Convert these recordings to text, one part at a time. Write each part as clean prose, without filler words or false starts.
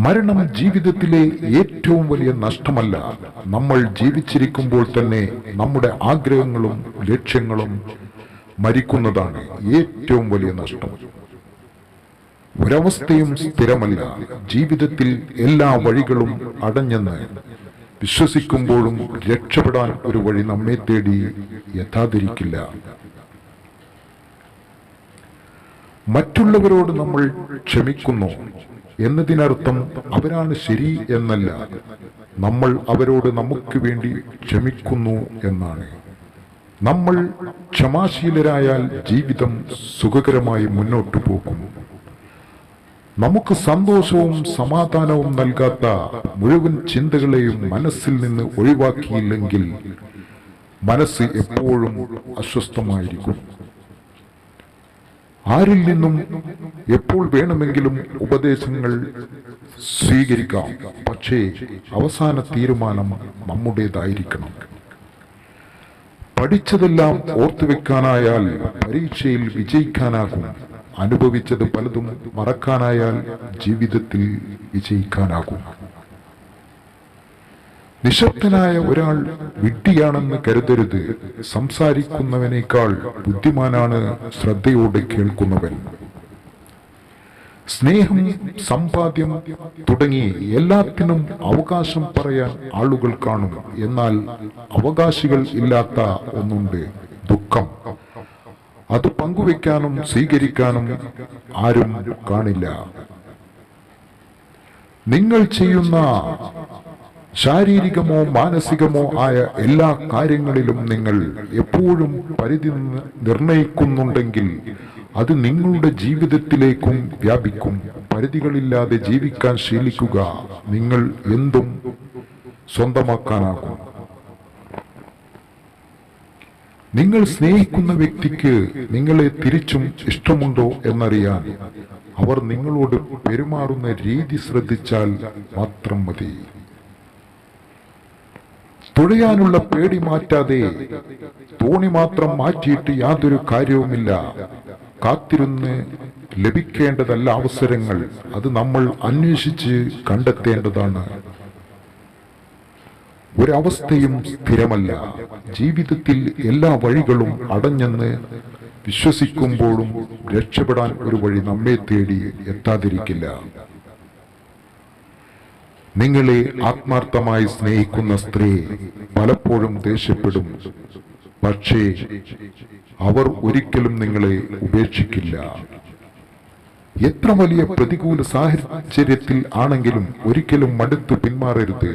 മരണം ജീവിതത്തിലെ ഏറ്റവും വലിയ നഷ്ടമല്ല. നമ്മൾ ജീവിച്ചിരിക്കുമ്പോൾ തന്നെ നമ്മുടെ ആഗ്രഹങ്ങളും ലക്ഷ്യങ്ങളും മരിക്കുന്നതാണ് ഏറ്റവും വലിയ നഷ്ടം. ഒരവസ്ഥയും സ്ഥിരമല്ല. ജീവിതത്തിൽ എല്ലാ വഴികളും അടഞ്ഞെന്ന് വിശ്വസിക്കുമ്പോഴും രക്ഷപ്പെടാൻ ഒരു വഴി നമ്മെ തേടി എത്താതിരിക്കില്ല. മറ്റുള്ളവരോട് നമ്മൾ ക്ഷമിക്കുന്നു എന്നതിനർത്ഥം അവരാണ് ശരി എന്നല്ല, നമ്മൾ അവരോട് നമുക്ക് വേണ്ടി ക്ഷമിക്കുന്നു എന്നാണ്. നമ്മൾ ക്ഷമാശീലരായാൽ ജീവിതം സുഖകരമായി മുന്നോട്ടു പോകും. നമുക്ക് സന്തോഷവും സമാധാനവും നൽകാത്ത മുഴുവൻ ചിന്തകളെയും മനസ്സിൽ നിന്ന് ഒഴിവാക്കിയില്ലെങ്കിൽ മനസ്സ് എപ്പോഴും അസ്വസ്ഥമായിരിക്കും. ആരിൽ നിന്നും എപ്പോൾ വേണമെങ്കിലും ഉപദേശങ്ങൾ സ്വീകരിക്കാം, പക്ഷേ അവസാന തീരുമാനം നമ്മുടേതായിരിക്കണം. പഠിച്ചതെല്ലാം ഓർത്തുവെക്കാനായാൽ പരീക്ഷയിൽ വിജയിക്കാനാകും. അനുഭവിച്ചത് പലതും മറക്കാനായാൽ ജീവിതത്തിൽ വിജയിക്കാനാകും. നിശബ്ദനായ ഒരാൾ വിഡ്ഢിയാണെന്ന് കരുതരുത്. സംസാരിക്കുന്നവനേക്കാൾ ബുദ്ധിമാനാണ് ശ്രദ്ധയോടെ കേൾക്കുന്നവൻ. സ്നേഹം, സമ്പാദ്യം തുടങ്ങി എല്ലാത്തിനും അവകാശം പറയാൻ ആളുകൾ കാണും. എന്നാൽ അവകാശികൾ ഇല്ലാത്ത ഒന്നുണ്ട്, ദുഃഖം. അത് പങ്കുവെക്കാനും സ്വീകരിക്കാനും ആരും കാണില്ല. നിങ്ങൾ ചെയ്യുന്ന ശാരീരികമോ മാനസികമോ ആയ എല്ലാ കാര്യങ്ങളിലും നിങ്ങൾ എപ്പോഴും പരിധി നിർണയിക്കുന്നുണ്ടെങ്കിൽ അത് നിങ്ങളുടെ ജീവിതത്തിലേക്കും വ്യാപിക്കും. പരിധികളില്ലാതെ ജീവിക്കാൻ ശീലിക്കുക. നിങ്ങൾ എന്തും സ്വന്തമാക്കാനാകും. നിങ്ങൾ സ്നേഹിക്കുന്ന വ്യക്തിക്ക് നിങ്ങളെ തിരിച്ചും ഇഷ്ടമുണ്ടോ എന്നറിയാൻ അവർ നിങ്ങളോട് പെരുമാറുന്ന രീതി ശ്രദ്ധിച്ചാൽ മാത്രം മതി. തുഴയാനുള്ള പേടി മാറ്റാതെ തോണി മാത്രം മാറ്റിയിട്ട് യാതൊരു കാര്യവുമില്ല. കാത്തിരുന്ന് ലഭിക്കേണ്ടതല്ല അവസരങ്ങൾ, അത് നമ്മൾ അന്വേഷിച്ച് കണ്ടെത്തേണ്ടതാണ്. ഒരവസ്ഥയും സ്ഥിരമല്ല. ജീവിതത്തിൽ എല്ലാ വഴികളും അടഞ്ഞെന്ന് വിശ്വസിക്കുമ്പോഴും രക്ഷപ്പെടാൻ ഒരു വഴി നമ്മെ തേടി എത്താതിരിക്കില്ല. നിങ്ങളെ ആത്മാർത്ഥമായി സ്നേഹിക്കുന്ന സ്ത്രീ പലപ്പോഴും ദേഷ്യപ്പെടും, പക്ഷേ അവർ ഒരിക്കലും നിങ്ങളെ ഉപേക്ഷിക്കില്ല. എത്ര വലിയ പ്രതികൂല സാഹചര്യത്തിൽ ആണെങ്കിലും ഒരിക്കലും മടുത്തു പിന്മാറരുത്.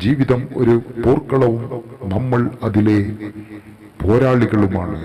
ജീവിതം ഒരു പോർക്കളവും നമ്മൾ അതിലെ പോരാളികളുമാണ്.